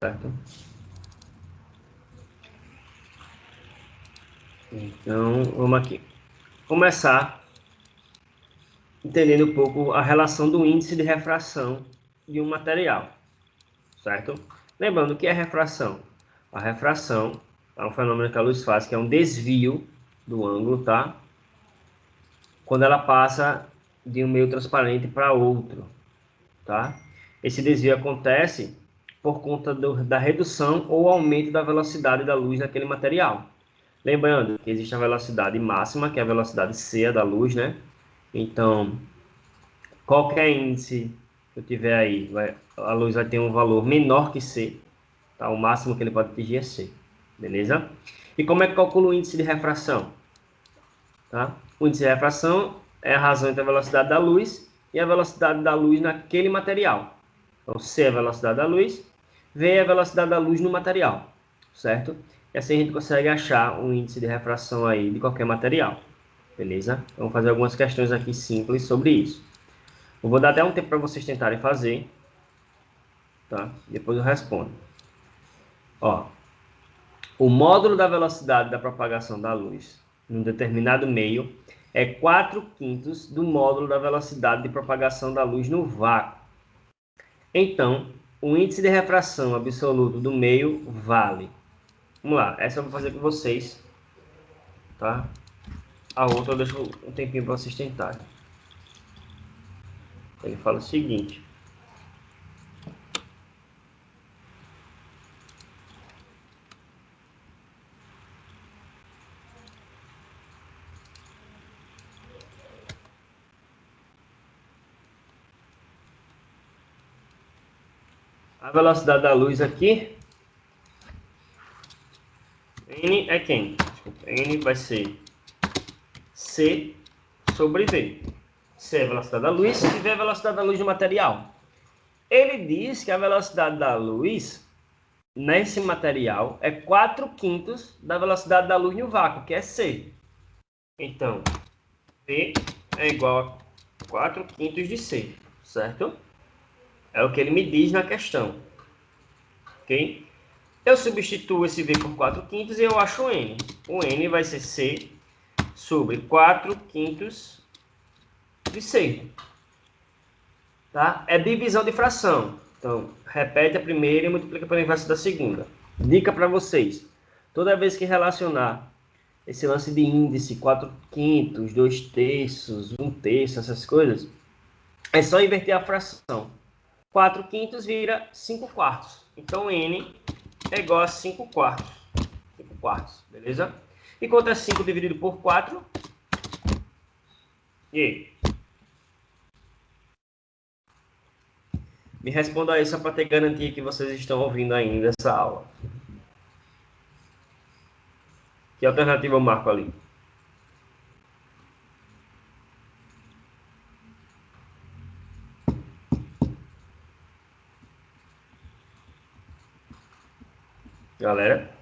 certo? Então, vamos aqui. Começar entendendo um pouco a relação do índice de refração de um material, certo? Lembrando que é refração. A refração é um fenômeno que a luz faz, que é um desvio do ângulo, tá? Quando ela passa de um meio transparente para outro, tá? Esse desvio acontece por conta da redução ou aumento da velocidade da luz naquele material. Lembrando que existe a velocidade máxima, que é a velocidade c da luz, né? Então, qualquer índice que eu tiver aí, a luz vai ter um valor menor que c, tá? O máximo que ele pode atingir é c, beleza? E como é que calcula o índice de refração? Tá? O índice de refração é a razão entre a velocidade da luz e a velocidade da luz naquele material. Então, c é a velocidade da luz, v é a velocidade da luz no material, certo? E assim a gente consegue achar o índice de refração aí de qualquer material, beleza? Então, vamos fazer algumas questões aqui simples sobre isso. Eu vou dar até um tempo para vocês tentarem fazer, tá? Depois eu respondo. Ó, o módulo da velocidade da propagação da luz num determinado meio é 4/5 do módulo da velocidade de propagação da luz no vácuo. Então, o índice de refração absoluto do meio vale. Vamos lá, essa eu vou fazer com vocês, tá? A outra eu deixo um tempinho para vocês tentarem. Ele fala o seguinte: a velocidade da luz aqui, N é quem? N vai ser C sobre V. C é a velocidade da luz e V é a velocidade da luz do material. Ele diz que a velocidade da luz nesse material é 4/5 da velocidade da luz no vácuo, que é C. Então, V é igual a 4/5 de C, certo? É o que ele me diz na questão, ok? Eu substituo esse V por 4/5 e eu acho o N. O N vai ser C sobre 4/5 de C. Tá? É divisão de fração. Então, repete a primeira e multiplica pelo inverso da segunda. Dica para vocês. Toda vez que relacionar esse lance de índice, 4/5, 2/3, 1/3, essas coisas, é só inverter a fração. 4/5 vira 5/4. Então, N é igual a 5/4. 5/4, beleza? E quanto é 5 dividido por 4? E aí? Me responda aí só para ter garantia que vocês estão ouvindo ainda essa aula. Que alternativa eu marco ali? Galera?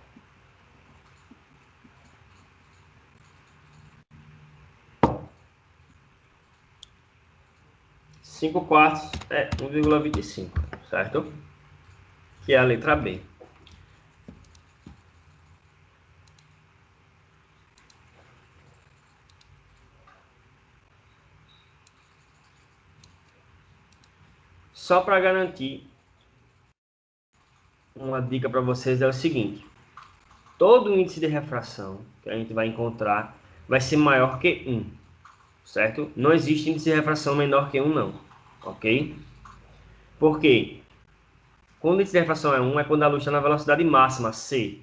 Cinco quartos é 1,25, certo? Que é a letra B. Só para garantir, uma dica para vocês é o seguinte: todo índice de refração que a gente vai encontrar vai ser maior que 1, certo? Não existe índice de refração menor que 1, não, ok? Por quê? Quando o índice de refração é 1, é quando a luz está na velocidade máxima, c.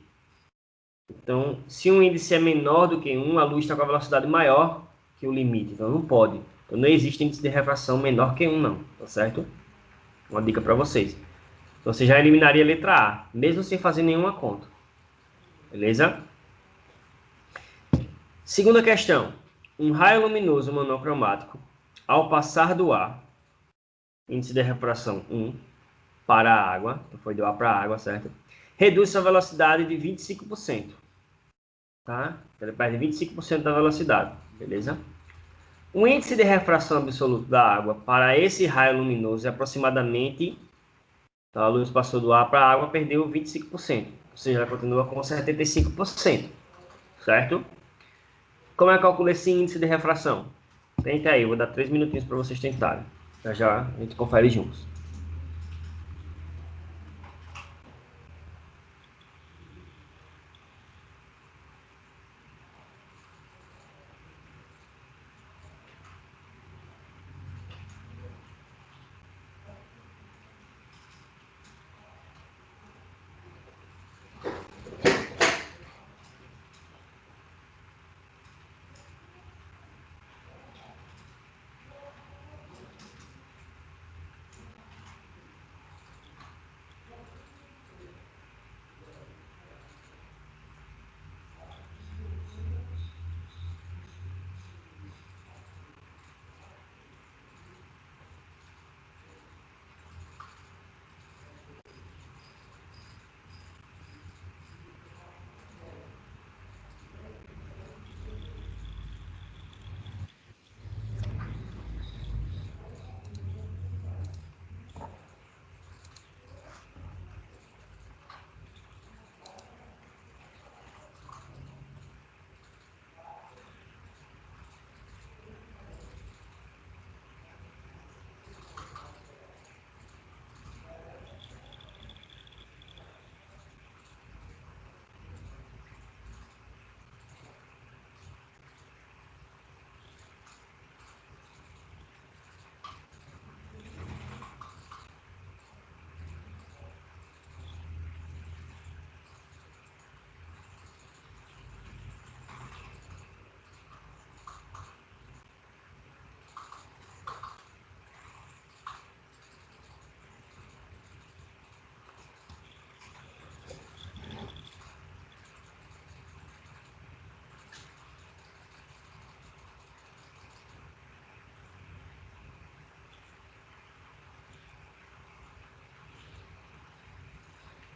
Então, se um índice é menor do que 1, a luz está com a velocidade maior que o limite. Então, não pode. Então, não existe índice de refração menor que 1, não. Tá certo? Uma dica para vocês. Então, você já eliminaria a letra A, mesmo sem fazer nenhuma conta. Beleza? Segunda questão. Um raio luminoso monocromático, ao passar do ar, índice de refração 1, para a água, então foi do ar para a água, certo? Reduz sua velocidade de 25%. Tá? Ele perde 25% da velocidade, beleza? O índice de refração absoluto da água para esse raio luminoso é aproximadamente Então, a luz passou do ar para a água, perdeu 25%. Ou seja, ela continua com 75%. Certo? Como é que calcula esse índice de refração? Tenta aí, eu vou dar 3 minutinhos para vocês tentarem. Já já a gente confere juntos.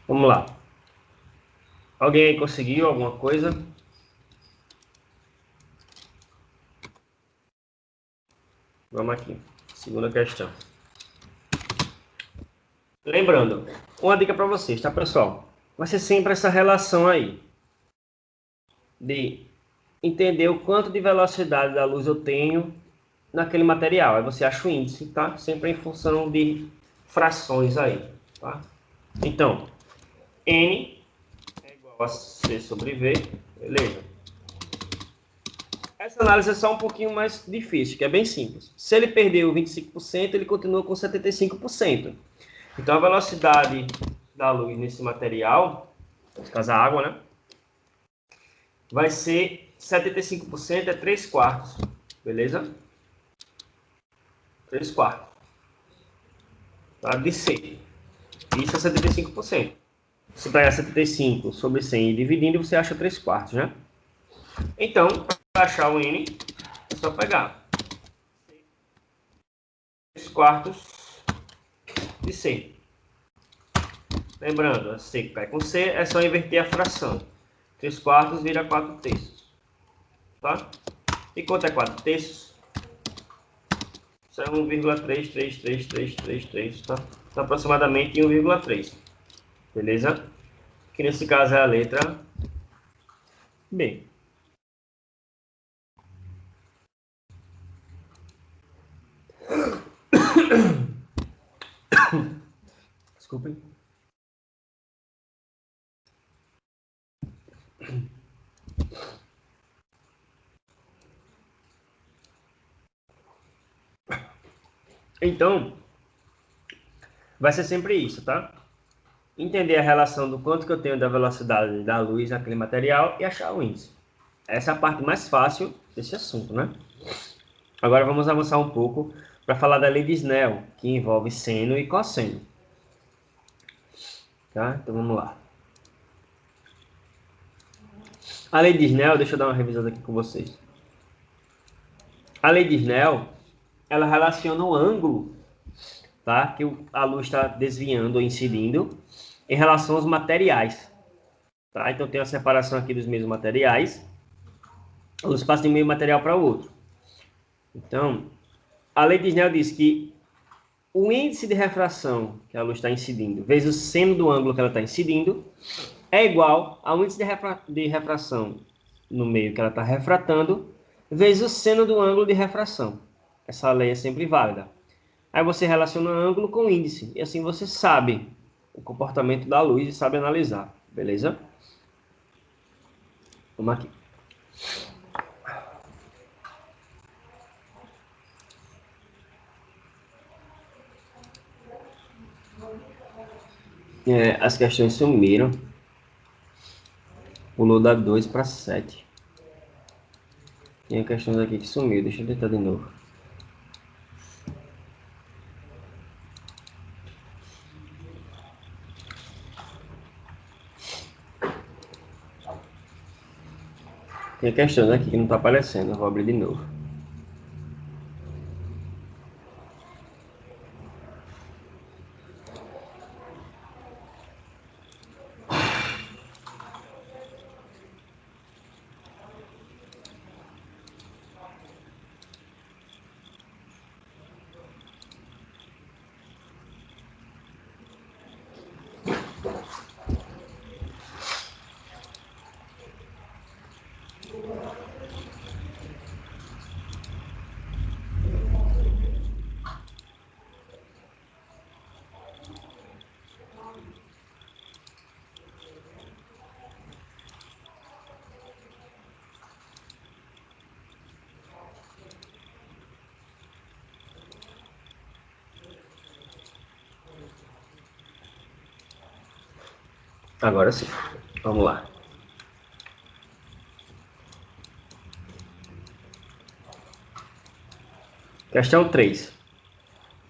Vamos lá. Alguém aí conseguiu alguma coisa? Vamos aqui. Segunda questão. Lembrando, uma dica para vocês, tá, pessoal? Vai ser sempre essa relação aí de entender o quanto de velocidade da luz eu tenho naquele material. Aí você acha o índice, tá? Sempre em função de frações aí, tá? Então, N é igual a C sobre V, beleza? Essa análise é só um pouquinho mais difícil, que é bem simples. Se ele perdeu 25%, ele continua com 75%. Então, a velocidade da luz nesse material, nesse caso a água, né? Vai ser 75%, é 3 quartos, beleza? 3 quartos, tá? De C. Isso é 75%. Se pegar 75 sobre 100 e dividindo, você acha 3 quartos, né? Então, para achar o N, é só pegar 3 quartos de C. Lembrando, a C que cai com C, é só inverter a fração. 3 quartos vira 4 terços. Tá? E quanto é 4 terços? Isso é 1,33333, tá? Então, aproximadamente 1,3. Beleza? Que nesse caso é a letra B. Desculpem. Então, vai ser sempre isso, tá? Entender a relação do quanto que eu tenho da velocidade da luz naquele material e achar o índice. Essa é a parte mais fácil desse assunto, né? Agora vamos avançar um pouco para falar da lei de Snell, que envolve seno e cosseno. Tá? Então vamos lá. A lei de Snell, deixa eu dar uma revisada aqui com vocês. A lei de Snell, ela relaciona o ângulo, tá? Que a luz está desviando ou incidindo em relação aos materiais. Tá? Então tem a separação aqui dos mesmos materiais. A luz passa de um meio material para o outro. Então, a lei de Snell diz que o índice de refração que a luz está incidindo vezes o seno do ângulo que ela está incidindo é igual ao índice de refração no meio que ela está refratando vezes o seno do ângulo de refração. Essa lei é sempre válida. Aí você relaciona o ângulo com o índice, e assim você sabe o comportamento da luz e sabe analisar, beleza? Vamos aqui. As questões sumiram. Pulou da 2 para 7. Tem questões aqui que sumiu, deixa eu tentar de novo. Tem questões aqui que não está aparecendo, eu vou abrir de novo. Agora sim, vamos lá. Questão 3.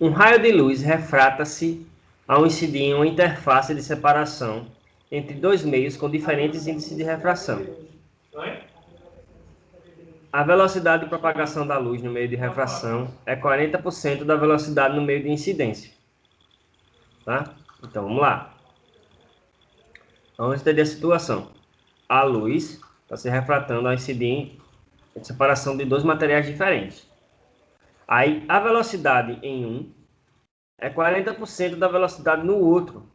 Um raio de luz refrata-se ao incidir em uma interface de separação entre dois meios com diferentes índices de refração. A velocidade de propagação da luz no meio de refração é 40% da velocidade no meio de incidência. Tá? Então, vamos lá. Vamos entender a situação. A luz está se refratando ao incidir em separação de dois materiais diferentes. Aí, a velocidade em um é 40% da velocidade no outro.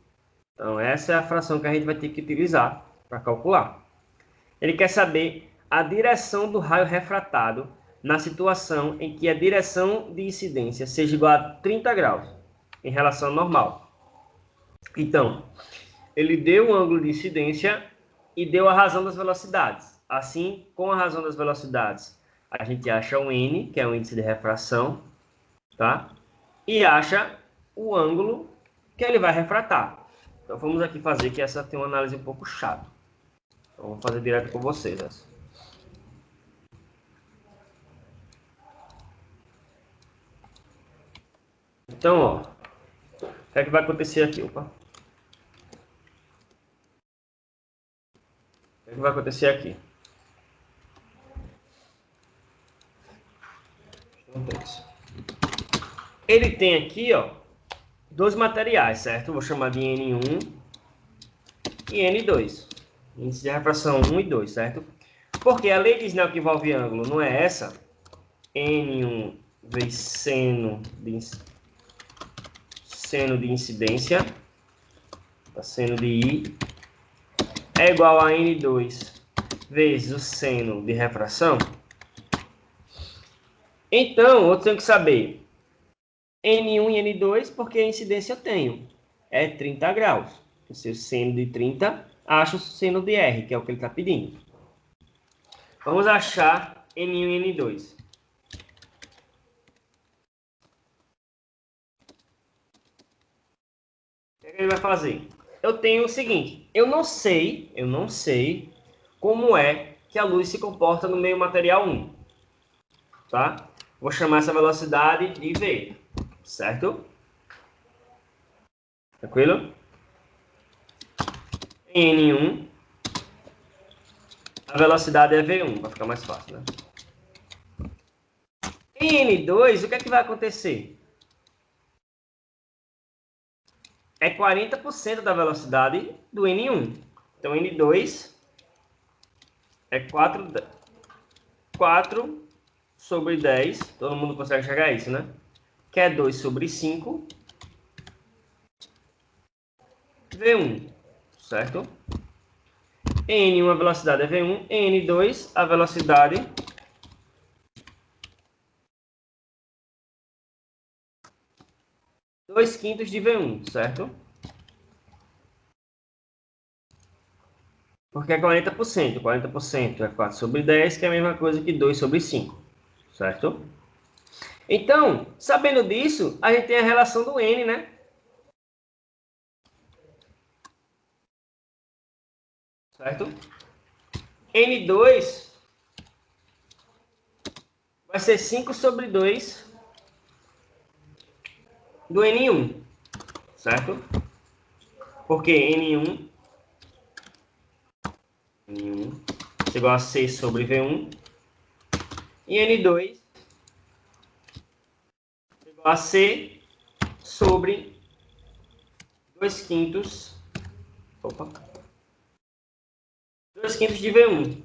Então, essa é a fração que a gente vai ter que utilizar para calcular. Ele quer saber a direção do raio refratado na situação em que a direção de incidência seja igual a 30 graus em relação ao normal. Então, ele deu o ângulo de incidência e deu a razão das velocidades. Assim, com a razão das velocidades, a gente acha o n, que é o índice de refração, tá? E acha o ângulo que ele vai refratar. Então, vamos aqui fazer que essa tem uma análise um pouco chata. Então, vou fazer direto com vocês essa. Então, ó, o que é que vai acontecer aqui? Opa. O que é que vai acontecer aqui? Ele tem aqui, ó, dois materiais, certo? Vou chamar de N1 e N2. Índice de refração 1 e 2, certo? Porque a lei de Snell que envolve ângulo não é essa? N1 vezes seno de incidência, seno de I, é igual a N2 vezes o seno de refração. Então, eu tenho que saber N1 e N2, porque a incidência eu tenho. É 30 graus. Se o seno de 30, acho o seno de R, que é o que ele está pedindo. Vamos achar N1 e N2. O que ele vai fazer? Eu tenho o seguinte, eu não sei como é que a luz se comporta no meio material 1. Tá? Vou chamar essa velocidade de V, certo? Tranquilo? Em N1, a velocidade é V1, vai ficar mais fácil, né? Em N2, o que é que vai acontecer? É 40% da velocidade do N1. Então, N2 é 4 sobre 10. Todo mundo consegue chegar a isso, né? Que é 2 sobre 5 V1, certo? N1 a velocidade é V1, N2 a velocidade 2/5 de V1, certo? Porque é 40%. 40% é 4 sobre 10, que é a mesma coisa que 2 sobre 5, certo? Então, sabendo disso, a gente tem a relação do N, né? Certo? N2 vai ser 5 sobre 2 do N1, certo? Porque N1 é igual a 6 sobre V1 e N2 é igual a C sobre 2/5, opa, 2/5 de V1,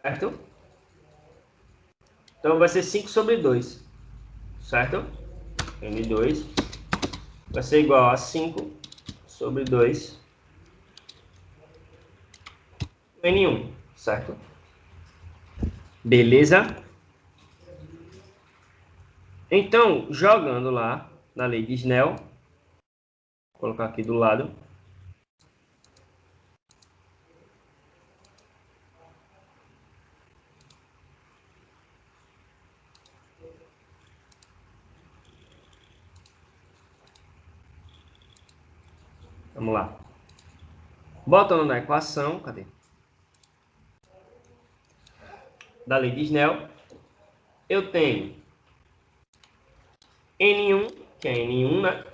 certo? Então vai ser 5 sobre 2, certo? N2 vai ser igual a 5 sobre 2 N1, certo? Beleza? Então, jogando lá na lei de Snell, vou colocar aqui do lado. Vamos lá. Botando na equação, cadê? Da lei de Snell, eu tenho N1, que é N1, né?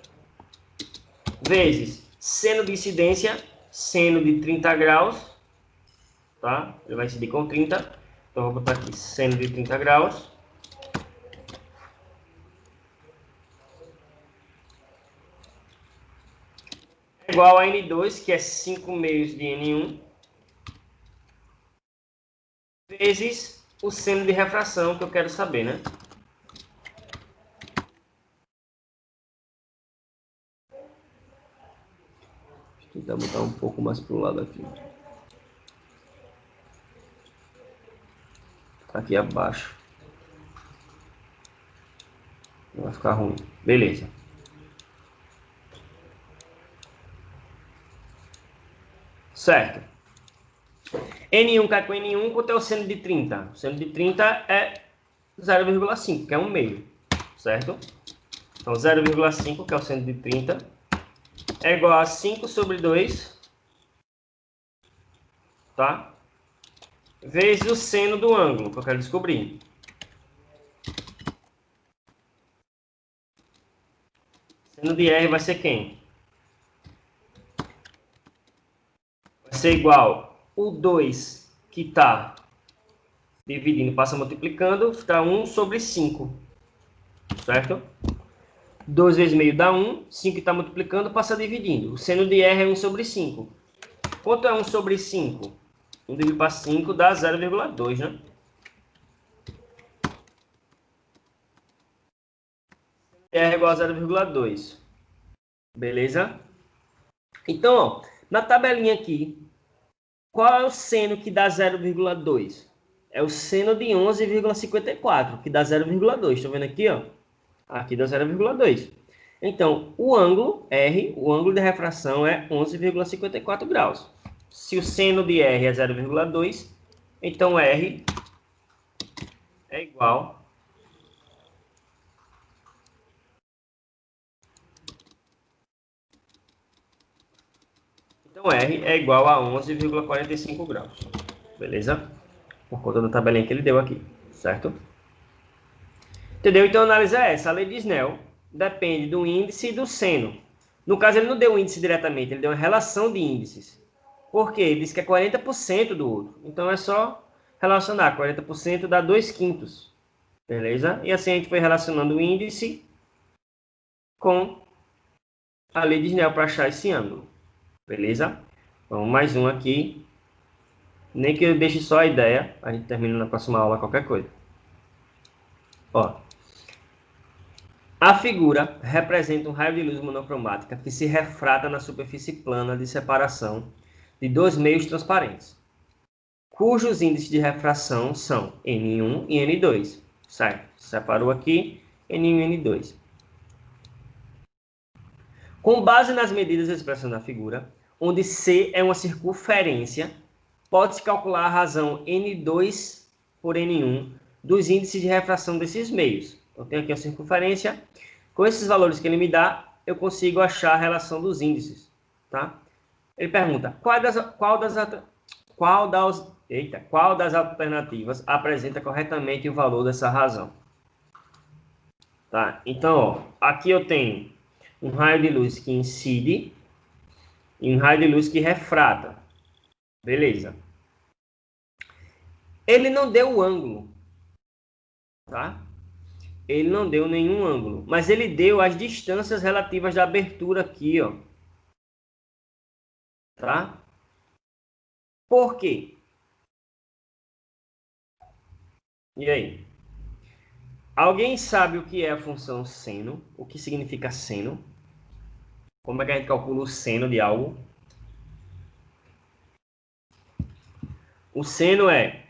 Vezes seno de incidência, seno de 30 graus, tá? Ele vai incidir com 30. Então, eu vou botar aqui seno de 30 graus. É igual a N2, que é 5 meios de N1, vezes o seno de refração que eu quero saber, né? Vou tentar botar um pouco mais para o lado aqui. Aqui abaixo. Não vai ficar ruim. Beleza. Certo. N1 cai com N1, quanto é o seno de 30? O seno de 30 é 0,5, que é 1 meio. Certo? Então, 0,5, que é o seno de 30, é igual a 5 sobre 2, tá? Vezes o seno do ângulo, que eu quero descobrir. Seno de R vai ser quem? Vai ser igual o 2 que está dividindo, passa multiplicando, fica 1 sobre 5, certo? 2 vezes meio dá 1, 5 que está multiplicando, passa dividindo. O seno de R é 1 sobre 5. Quanto é 1 sobre 5? 1 dividido para 5 dá 0,2, né? R é igual a 0,2. Beleza? Então, ó, na tabelinha aqui, qual é o seno que dá 0,2? É o seno de 11,54, que dá 0,2. Estão vendo aqui, ó? Aqui dá 0,2. Então, o ângulo R, o ângulo de refração é 11,54 graus. Se o seno de R é 0,2, então R é igual R é igual a 11,45 graus. Beleza? Por conta da tabelinha que ele deu aqui, certo? Entendeu? Então a análise é essa. A lei de Snell depende do índice e do seno. No caso, ele não deu o índice diretamente, ele deu uma relação de índices. Por quê? Ele disse que é 40% do outro. Então é só relacionar. 40% dá 2/5. Beleza? E assim a gente foi relacionando o índice com a lei de Snell para achar esse ângulo. Beleza? Então, mais um aqui. Nem que eu deixe só a ideia. A gente termina na próxima aula qualquer coisa. Ó. A figura representa um raio de luz monocromática que se refrata na superfície plana de separação de dois meios transparentes, cujos índices de refração são N1 e N2. Certo? Separou aqui N1 e N2. Com base nas medidas expressas na figura, onde C é uma circunferência, pode-se calcular a razão N2 por N1 dos índices de refração desses meios. Eu tenho aqui a circunferência. Com esses valores que ele me dá, eu consigo achar a relação dos índices. Tá? Ele pergunta, qual das alternativas apresenta corretamente o valor dessa razão? Tá? Então, ó, aqui eu tenho um raio de luz que incide e um raio de luz que refrata. Beleza. Ele não deu o ângulo, tá? Ele não deu nenhum ângulo, mas ele deu as distâncias relativas da abertura aqui, ó. Tá? Por quê? E aí? Alguém sabe o que é a função seno? O que significa seno? Como é que a gente calcula o seno de algo? O seno é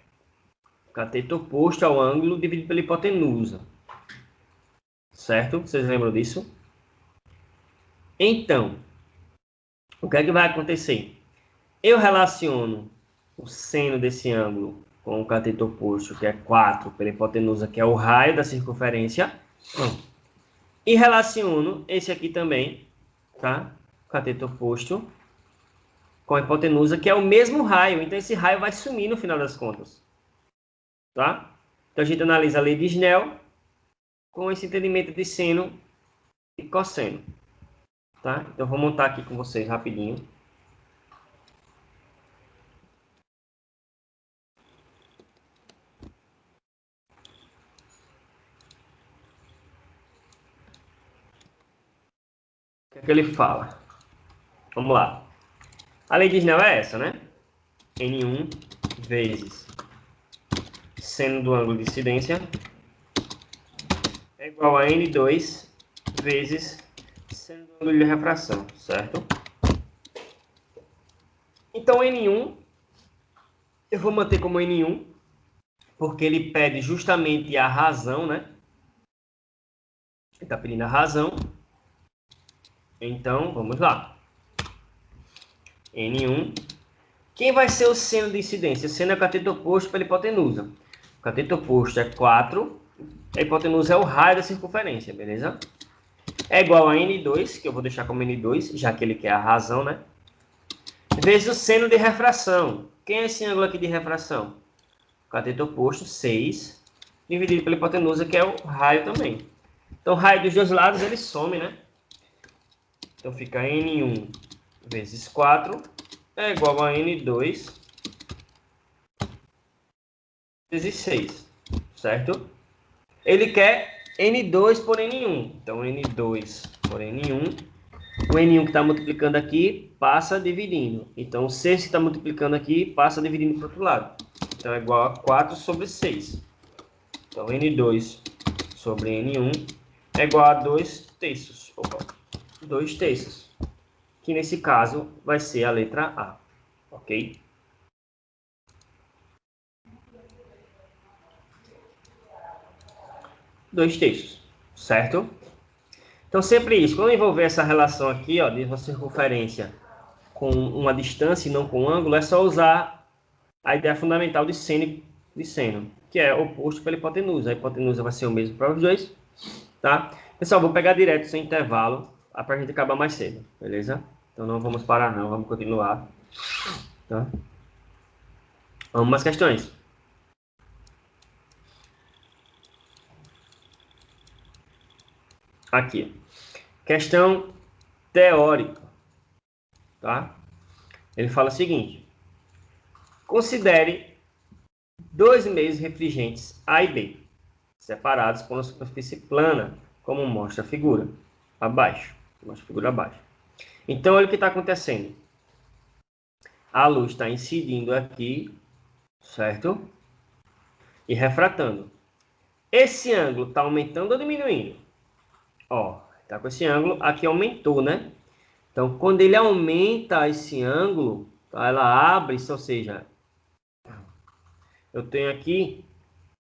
o cateto oposto ao ângulo dividido pela hipotenusa. Certo? Vocês lembram disso? Então, o que é que vai acontecer? Eu relaciono o seno desse ângulo com o cateto oposto, que é 4, pela hipotenusa, que é o raio da circunferência. E relaciono esse aqui também, tá? O cateto oposto com a hipotenusa, que é o mesmo raio. Então, esse raio vai sumir no final das contas. Tá? Então, a gente analisa a lei de Snell com esse entendimento de seno e cosseno. Tá? Então, eu vou montar aqui com vocês rapidinho. O que é que ele fala? Vamos lá. A lei de Snell é essa, né? N1 vezes seno do ângulo de incidência é igual a N2 vezes seno do ângulo de refração, certo? Então, N1, eu vou manter como N1, porque ele pede justamente a razão, né? Ele está pedindo a razão. Então, vamos lá. N1. Quem vai ser o seno de incidência? O seno é o cateto oposto pela hipotenusa. O cateto oposto é 4. A hipotenusa é o raio da circunferência, beleza? É igual a N2, que eu vou deixar como N2, já que ele quer a razão, né? Vezes o seno de refração. Quem é esse ângulo aqui de refração? O cateto oposto, 6, dividido pela hipotenusa, que é o raio também. Então, o raio dos dois lados, ele some, né? Então, fica N1 vezes 4 é igual a N2 vezes 6, certo? Ele quer N2 por N1. Então, N2 por N1. O N1 que está multiplicando aqui passa dividindo. Então, o 6 que está multiplicando aqui passa dividindo para o outro lado. Então, é igual a 4 sobre 6. Então, N2 sobre N1 é igual a 2 terços. Opa, 2 terços. Que nesse caso vai ser a letra A. Ok? Dois terços. Certo? Então, sempre isso. Quando envolver essa relação aqui, ó, de uma circunferência com uma distância e não com um ângulo, é só usar a ideia fundamental de seno, que é oposto pela hipotenusa. A hipotenusa vai ser o mesmo para os dois, tá? Pessoal, vou pegar direto sem intervalo, para a gente acabar mais cedo, beleza? Então não vamos parar não, vamos continuar, tá? Vamos mais questões. Aqui. Questão teórica, tá? Ele fala o seguinte: considere dois meios refringentes A e B, separados por uma superfície plana, como mostra a figura abaixo. Mostra a figura abaixo. Então, olha o que está acontecendo. A luz está incidindo aqui, certo? E refratando. Esse ângulo está aumentando ou diminuindo? Ó, tá com esse ângulo, aqui aumentou, né? Então, quando ele aumenta esse ângulo, tá, ela abre, ou seja, eu tenho aqui,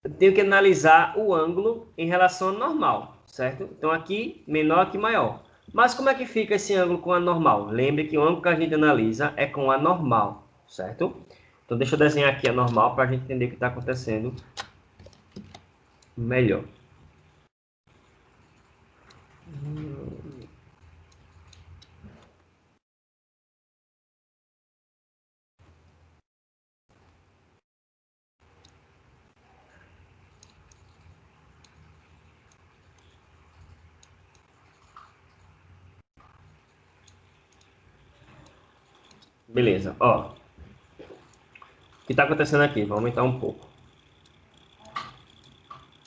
eu tenho que analisar o ângulo em relação ao normal, certo? Então, aqui menor, aqui maior. Mas como é que fica esse ângulo com a normal? Lembre que o ângulo que a gente analisa é com a normal, certo? Então, deixa eu desenhar aqui a normal para a gente entender o que está acontecendo melhor. Beleza, ó. O que está acontecendo aqui? Vou aumentar um pouco.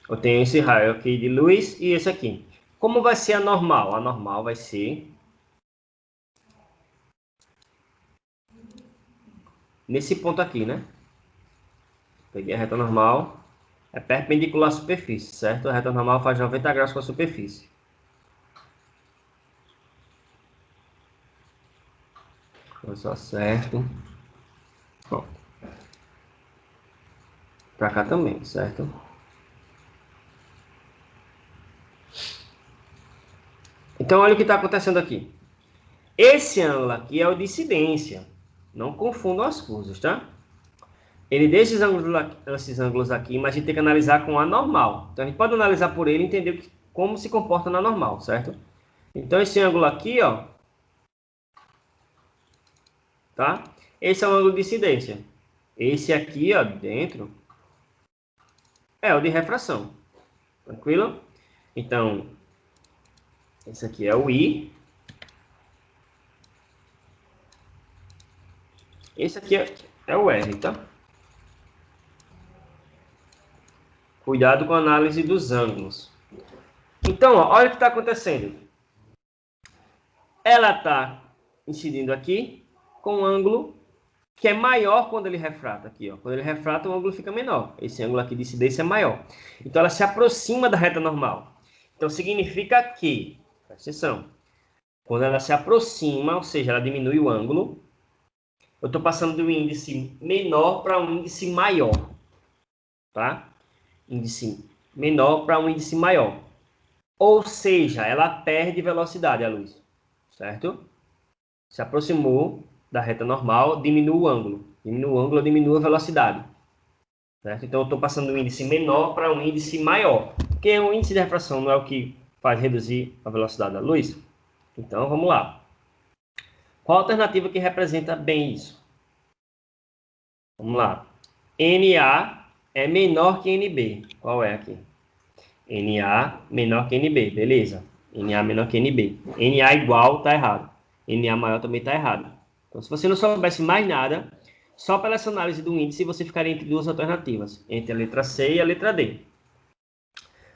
Eu tenho esse raio aqui de luz e esse aqui. Como vai ser a normal? A normal vai ser nesse ponto aqui, né? Peguei a reta normal. É perpendicular à superfície, certo? A reta normal faz 90 graus com a superfície. Eu só acerto. Ó. Pra cá também, certo? Então, olha o que está acontecendo aqui. Esse ângulo aqui é o de incidência. Não confundam as coisas, tá? Ele deixa esses ângulos aqui, mas a gente tem que analisar com a normal. Então, a gente pode analisar por ele e entender como se comporta na normal, certo? Então, esse ângulo aqui, ó, tá? Esse é o ângulo de incidência. Esse aqui, ó, dentro, é o de refração. Tranquilo? Então, esse aqui é o I. Esse aqui é o R, tá? Cuidado com a análise dos ângulos. Então, ó, olha o que está acontecendo. Ela está incidindo aqui com um ângulo que é maior quando ele refrata. Aqui, ó. Quando ele refrata, o ângulo fica menor. Esse ângulo aqui de incidência é maior. Então, ela se aproxima da reta normal. Então, significa que, presta atenção, quando ela se aproxima, ou seja, ela diminui o ângulo, eu estou passando de um índice menor para um índice maior. Tá? Índice menor para um índice maior. Ou seja, ela perde velocidade, a luz. Certo? Se aproximou da reta normal, diminui o ângulo. Diminui o ângulo, diminui a velocidade. Certo? Então, eu estou passando de um índice menor para um índice maior. Porque o índice de refração não é o que faz reduzir a velocidade da luz? Então, vamos lá. Qual a alternativa que representa bem isso? Vamos lá. NA é menor que NB. Qual é aqui? NA menor que NB, beleza. NA menor que NB. NA igual, tá errado. NA maior também tá errado. Então, se você não soubesse mais nada, só pela essa análise do índice, você ficaria entre duas alternativas, entre a letra C e a letra D.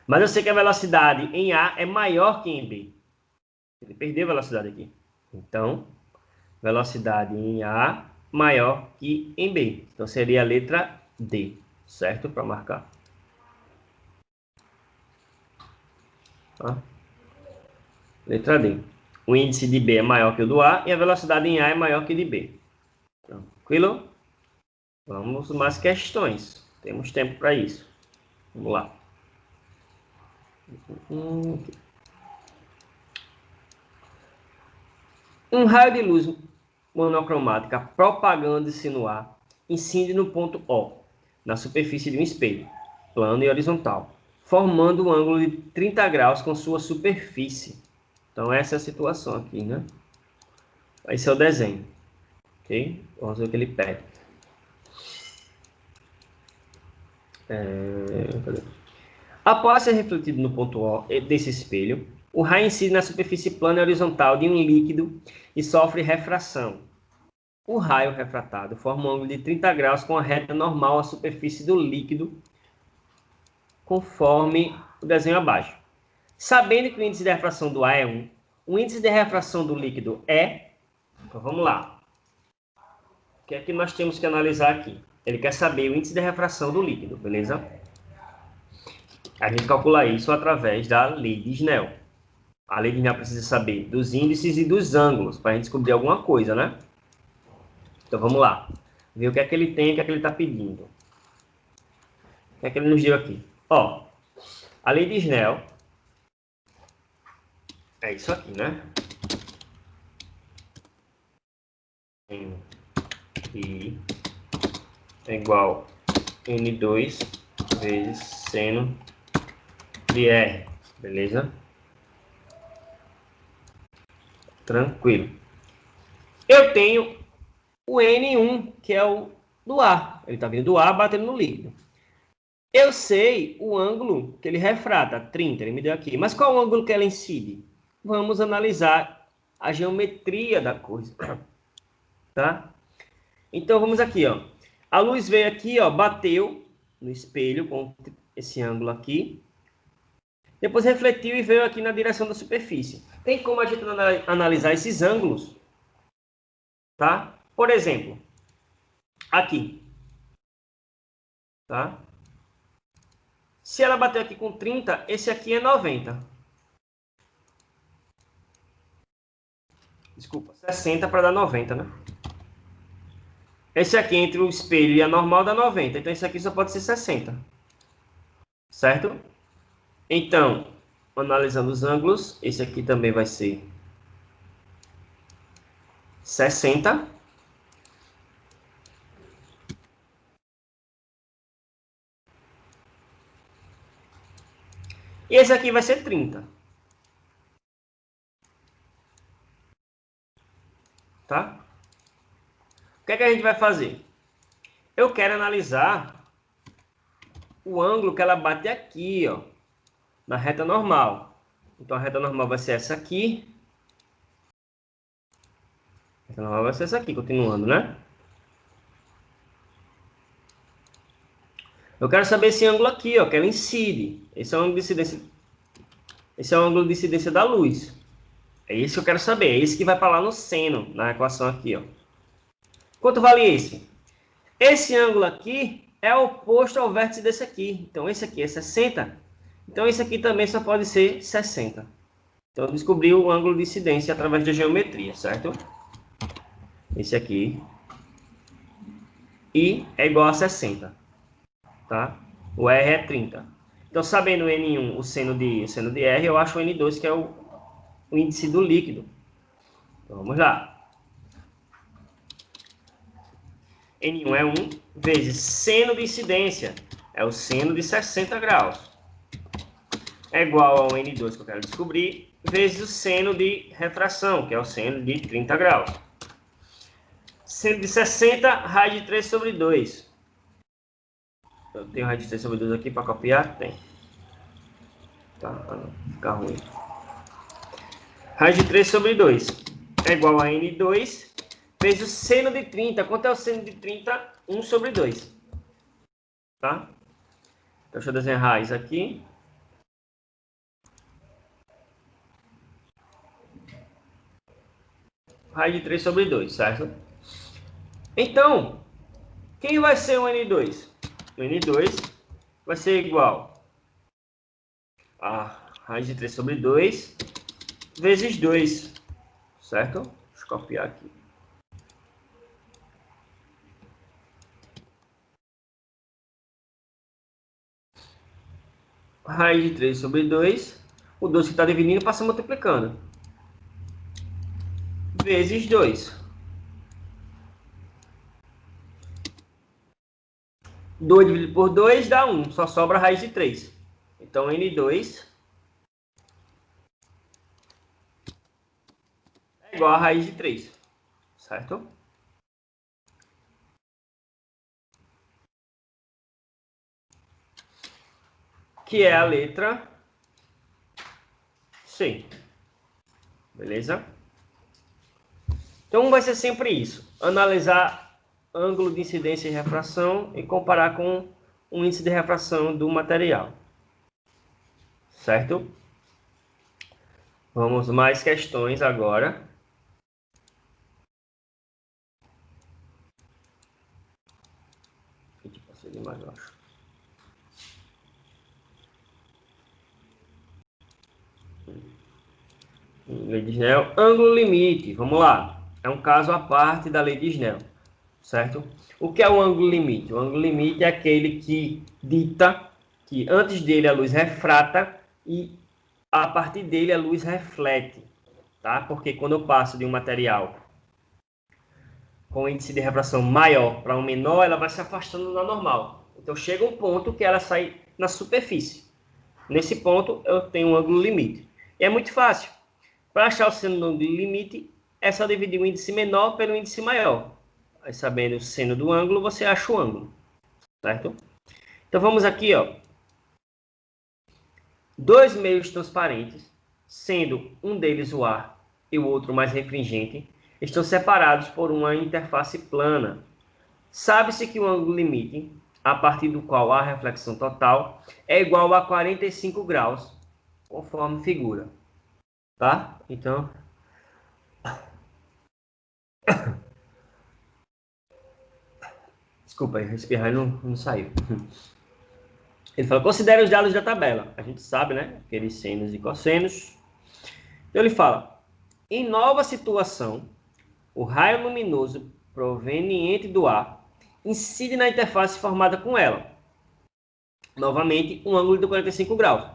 Mas eu sei que a velocidade em A é maior que em B. Ele perdeu a velocidade aqui. Então, velocidade em A maior que em B. Então, seria a letra D, certo? Para marcar. Tá? Letra D. O índice de B é maior que o do A e a velocidade em A é maior que de B. Tranquilo? Vamos mais questões. Temos tempo para isso. Vamos lá. Um raio de luz monocromática propagando-se no ar incide no ponto O, na superfície de um espelho, plano e horizontal, formando um ângulo de 30 graus com sua superfície. Então, essa é a situação aqui, né? Esse é o desenho. Ok? Vamos ver o que ele pede. Após ser refletido no ponto O desse espelho, o raio incide na superfície plana e horizontal de um líquido e sofre refração. O raio refratado forma um ângulo de 30 graus com a reta normal à superfície do líquido, conforme o desenho abaixo. Sabendo que o índice de refração do ar é 1, o índice de refração do líquido é... Então, vamos lá. O que é que nós temos que analisar aqui? Ele quer saber o índice de refração do líquido, beleza? A gente calcula isso através da lei de Snell. A lei de Snell precisa saber dos índices e dos ângulos para a gente descobrir alguma coisa, né? Então vamos lá. Ver o que é que ele tem, o que é que ele está pedindo. O que é que ele nos deu aqui? Ó, a lei de Snell é isso aqui, né? I é igual a N2 vezes seno de R, beleza? Tranquilo. Eu tenho o N1, que é o do ar. Ele está vindo do ar batendo no líquido. Eu sei o ângulo que ele refrata, 30, ele me deu aqui. Mas qual o ângulo que ela incide? Vamos analisar a geometria da coisa, tá? Então vamos aqui, ó. A luz veio aqui, ó, bateu no espelho com esse ângulo aqui. Depois refletiu e veio aqui na direção da superfície. Tem como a gente analisar esses ângulos, tá? Por exemplo, aqui, tá? Se ela bateu aqui com 30, esse aqui é 90. Desculpa, 60 para dar 90, né? Esse aqui entre o espelho e a normal dá 90. Então, esse aqui só pode ser 60. Certo? Então, analisando os ângulos, esse aqui também vai ser 60. E esse aqui vai ser 30. Tá? O que é que a gente vai fazer? Eu quero analisar o ângulo que ela bate aqui, ó, na reta normal. Então, a reta normal vai ser essa aqui. A reta normal vai ser essa aqui, continuando, né? Eu quero saber esse ângulo aqui, ó, que ela incide. Esse é o ângulo de incidência. Esse é o ângulo de incidência da luz. É isso que eu quero saber. É esse que vai para lá no seno, na equação aqui, ó. Quanto vale esse? Esse ângulo aqui é oposto ao vértice desse aqui. Então, esse aqui é 60. Então, esse aqui também só pode ser 60. Então, eu descobri o ângulo de incidência através da geometria, certo? Esse aqui. I é igual a 60. Tá? O R é 30. Então, sabendo o N1, o seno de R, eu acho o N2, que é o índice do líquido. Então, vamos lá. N1 é 1 vezes seno de incidência. É o seno de 60 graus. É igual ao N2 que eu quero descobrir, vezes o seno de refração, que é o seno de 30 graus. Seno de 60, raiz de 3 sobre 2. Eu tenho raiz de 3 sobre 2 aqui para copiar? Tem. Tá, para não ficar ruim. Raiz de 3 sobre 2 é igual a N2 vezes o seno de 30. Quanto é o seno de 30? 1 sobre 2. Tá? Então, deixa eu desenhar raiz aqui. Raiz de 3 sobre 2, certo? Então, quem vai ser o N2? O N2 vai ser igual a raiz de 3 sobre 2 vezes 2, certo? Deixa eu copiar aqui. Raiz de 3 sobre 2, o 2 que está dividindo passa multiplicando, vezes 2. 2 dividido por 2 dá 1, só sobra a raiz de 3. Então, N2 é igual a raiz de 3, certo? Que é a letra C. Beleza? Então, vai ser sempre isso. Analisar ângulo de incidência e refração e comparar com o índice de refração do material. Certo? Vamos mais questões agora. Passei demais, eu acho. Lei de Snell. Ângulo limite. Vamos lá. É um caso à parte da lei de Snell. Certo? O que é o ângulo limite? O ângulo limite é aquele que dita que antes dele a luz refrata e a partir dele a luz reflete. Tá? Porque quando eu passo de um material com índice de refração maior para um menor, ela vai se afastando da normal. Então chega um ponto que ela sai na superfície. Nesse ponto eu tenho um ângulo limite. E é muito fácil. Para achar o seno do ângulo limite, é só dividir o índice menor pelo índice maior. Aí, sabendo o seno do ângulo, você acha o ângulo. Certo? Então vamos aqui, ó. Dois meios transparentes, sendo um deles o ar e o outro mais refringente, estão separados por uma interface plana. Sabe-se que o ângulo limite, a partir do qual a reflexão total, é igual a 45 graus, conforme figura. Tá? Então... Desculpa, respirar e não saiu. Ele fala, considere os dados da tabela. A gente sabe, né? Aqueles senos e cossenos. Então ele fala, em nova situação, o raio luminoso proveniente do ar incide na interface formada com ela. Novamente, um ângulo de 45 graus.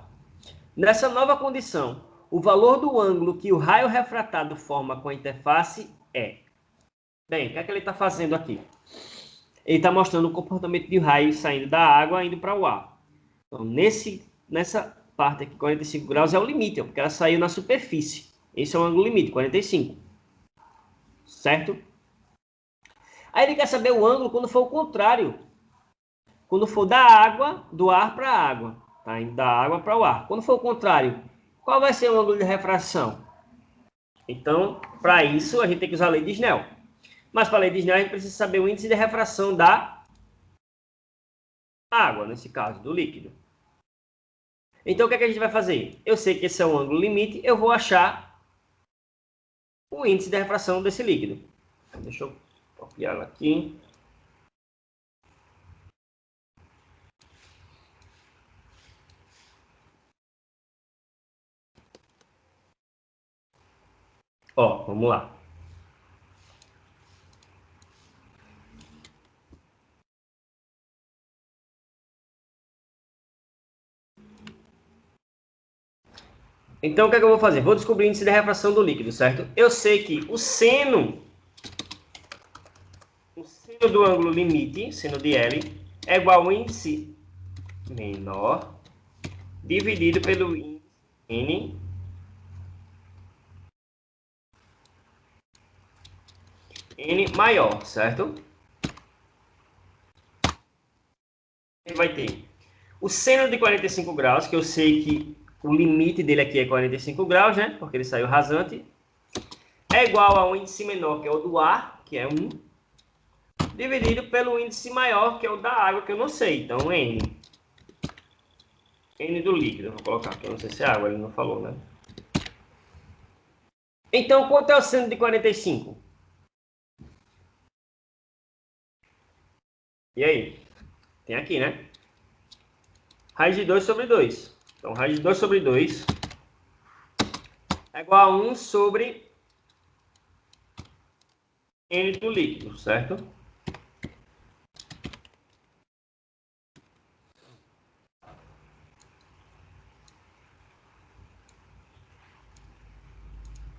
Nessa nova condição, o valor do ângulo que o raio refratado forma com a interface é... Bem, o que é que ele está fazendo aqui? Ele está mostrando o comportamento de raio saindo da água indo para o ar. Então, nessa parte aqui, 45 graus é o limite, porque ela saiu na superfície. Esse é o ângulo limite, 45. Certo? Aí ele quer saber o ângulo quando for o contrário. Quando for da água, do ar para a água. Tá? Da água para o ar. Quando for o contrário, qual vai ser o ângulo de refração? Então, para isso, a gente tem que usar a lei de Snell. Mas para a lei de Snell, a gente precisa saber o índice de refração da água, nesse caso, do líquido. Então, o que é que a gente vai fazer? Eu sei que esse é o ângulo limite, eu vou achar o índice de refração desse líquido. Deixa eu copiar aqui. Ó, vamos lá. Então, o que é que eu vou fazer? Vou descobrir o índice de refração do líquido, certo? Eu sei que o seno do ângulo limite, seno de L, é igual ao índice menor dividido pelo índice N maior, certo? Ele vai ter o seno de 45 graus, que eu sei que o limite dele aqui é 45 graus, né? Porque ele saiu rasante. É igual ao índice menor, que é o do ar, que é 1, dividido pelo índice maior, que é o da água, que eu não sei. Então, N. N do líquido. Eu vou colocar aqui, eu não sei se é água, ele não falou, né? Então, quanto é o seno de 45? E aí? Tem aqui, né? Raiz de 2 sobre 2. Então, raiz de 2 sobre 2 é igual a 1 sobre N do líquido, certo?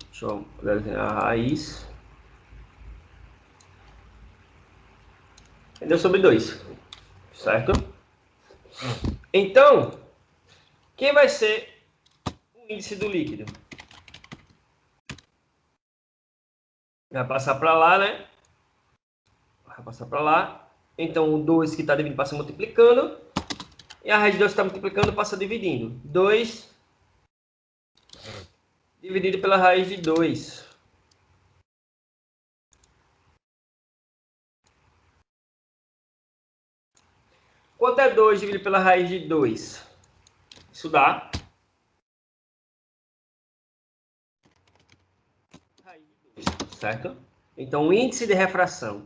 Deixa eu desenhar a raiz. N sobre 2, certo? Então, quem vai ser o índice do líquido? Vai passar para lá, né? Vai passar para lá. Então, o 2 que está dividindo passa multiplicando. E a raiz de 2 que está multiplicando passa dividindo. 2 dividido pela raiz de 2. Quanto é 2 dividido pela raiz de 2? Isso dá... raiz de 2, certo? Então, o índice de refração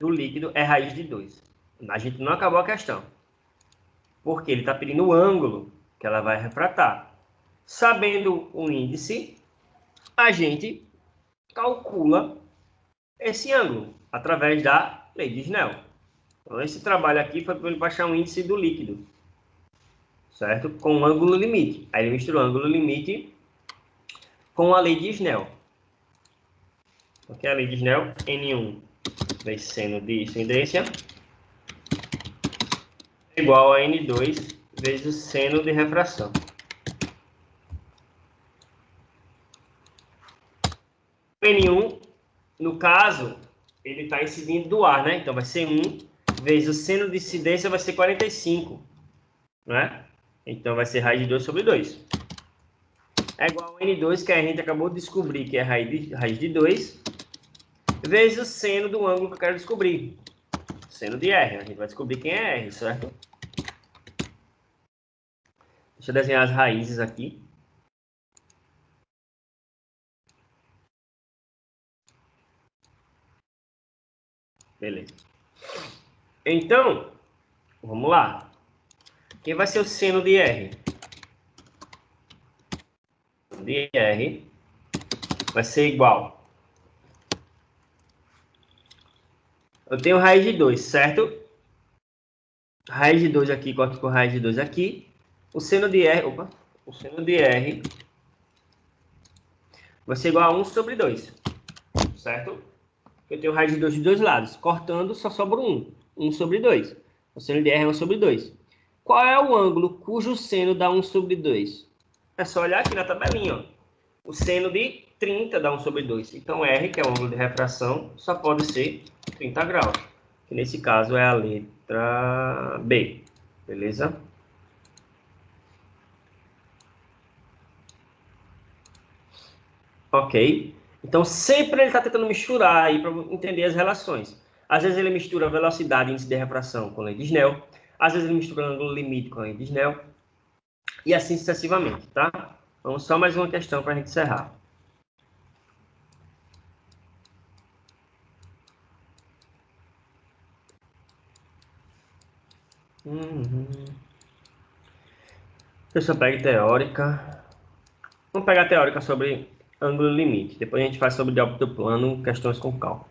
do líquido é raiz de 2. A gente não acabou a questão. Porque ele está pedindo o ângulo que ela vai refratar. Sabendo o índice, a gente calcula esse ângulo através da lei de Snell. Então, esse trabalho aqui foi para ele achar um índice do líquido, certo? Com o ângulo limite. Aí ele misturou o ângulo limite com a lei de Snell. O que é a lei de Snell? N1 vezes seno de incidência é igual a N2 vezes o seno de refração. O N1, no caso, ele está incidindo do ar, né? Então vai ser 1 vezes o seno de incidência vai ser 45, né? Então vai ser raiz de 2 sobre 2. É igual ao N2, que a gente acabou de descobrir que é raiz de 2, vezes o seno do ângulo que eu quero descobrir. Seno de R. A gente vai descobrir quem é R, certo? Deixa eu desenhar as raízes aqui. Beleza. Então, vamos lá. Quem vai ser o seno de R? De R vai ser igual. Eu tenho raiz de 2, certo? Raiz de 2 aqui, corto com raiz de 2 aqui. O seno de R, o seno de R vai ser igual a 1 sobre 2, certo? Eu tenho raiz de 2 de dois lados. Cortando, só sobra 1. 1 sobre 2. O seno de R é 1 sobre 2. Qual é o ângulo cujo seno dá 1 sobre 2? É só olhar aqui na tabelinha, ó. O seno de 30 dá 1 sobre 2. Então, R, que é o ângulo de refração, só pode ser 30 graus. Que nesse caso é a letra B. Beleza? Ok? Então, sempre ele está tentando misturar aí para entender as relações. Às vezes ele mistura velocidade e índice de refração com a lei de Snell. Às vezes ele mistura ângulo limite com a lei de Snell. E assim sucessivamente, tá? Vamos só mais uma questão para a gente encerrar. Deixa eu pegar teórica. Vamos pegar teórica sobre ângulo limite. Depois a gente faz sobre diâmetro plano, questões com cálculo.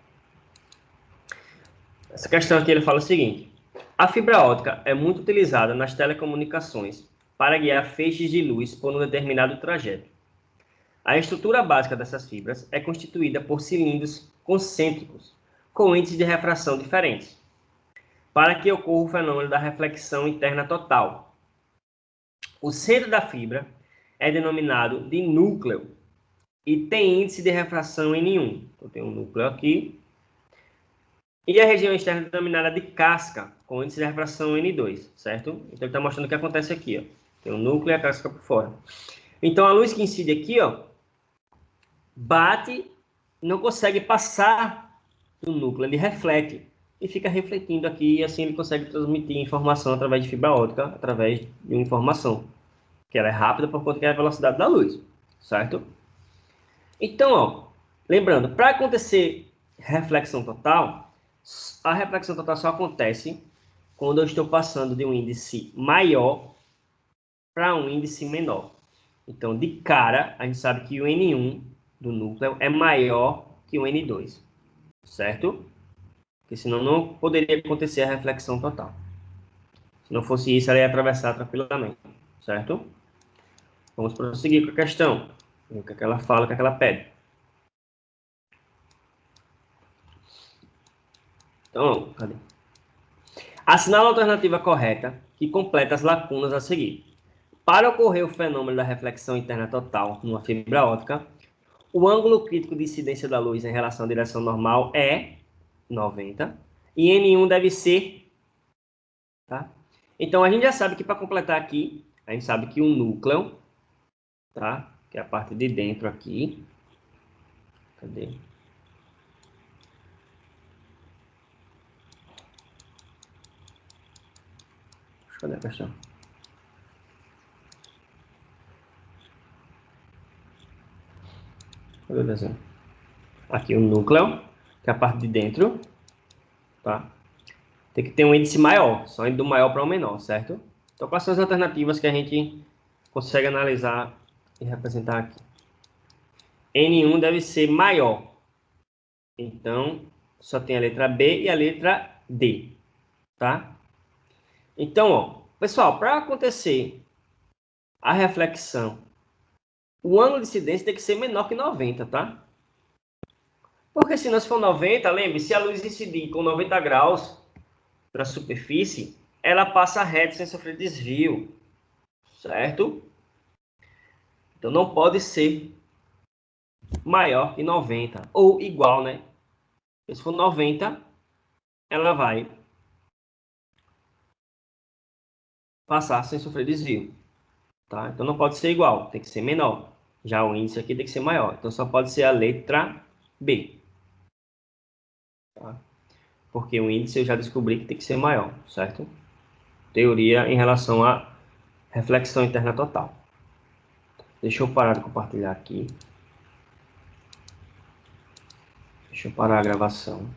Essa questão aqui ele fala o seguinte: a fibra óptica é muito utilizada nas telecomunicações para guiar feixes de luz por um determinado trajeto. A estrutura básica dessas fibras é constituída por cilindros concêntricos com índices de refração diferentes, para que ocorra o fenômeno da reflexão interna total. O centro da fibra é denominado de núcleo e tem índice de refração N1. Então, tem um núcleo aqui. E a região externa é denominada de casca, com índice de refração N2, certo? Então, ele está mostrando o que acontece aqui, ó. Tem o núcleo e a casca por fora. Então, a luz que incide aqui, ó, bate, não consegue passar do núcleo, ele reflete. E fica refletindo aqui, e assim ele consegue transmitir informação através de fibra óptica, através de uma informação. Que ela é rápida por conta que é a velocidade da luz, certo? Então, ó, lembrando, para acontecer reflexão total, a reflexão total só acontece quando eu estou passando de um índice maior para um índice menor. Então, de cara, a gente sabe que o N1 do núcleo é maior que o N2, certo? Porque senão não poderia acontecer a reflexão total. Se não fosse isso, ela ia atravessar tranquilamente, certo? Vamos prosseguir com a questão. O que é que ela fala, o que é que ela pede. Então, cadê? Assinala a alternativa correta que completa as lacunas a seguir. Para ocorrer o fenômeno da reflexão interna total numa fibra óptica, o ângulo crítico de incidência da luz em relação à direção normal é 90 e N1 deve ser, tá? Então a gente já sabe que para completar aqui, a gente sabe que o núcleo, tá? Que é a parte de dentro aqui. Cadê? Cadê a questão? Cadê o desenho? Aqui o núcleo, que é a parte de dentro, tá? Tem que ter um índice maior, só indo do maior para o menor, certo? Então, quais são as alternativas que a gente consegue analisar e representar aqui. N1 deve ser maior. Então, só tem a letra B e a letra D, tá? Então, ó, pessoal, para acontecer a reflexão, o ângulo de incidência tem que ser menor que 90, tá? Porque se não for 90, lembre, se a luz incidir com 90 graus para a superfície, ela passa reto sem sofrer desvio, certo? Então não pode ser maior que 90, ou igual, né? Se for 90, ela vai passar sem sofrer desvio, tá? Então não pode ser igual, tem que ser menor. Já o índice aqui tem que ser maior, então só pode ser a letra B, tá? Porque o índice eu já descobri que tem que ser maior, certo? Teoria em relação à reflexão interna total. Deixa eu parar de compartilhar aqui. Deixa eu parar a gravação.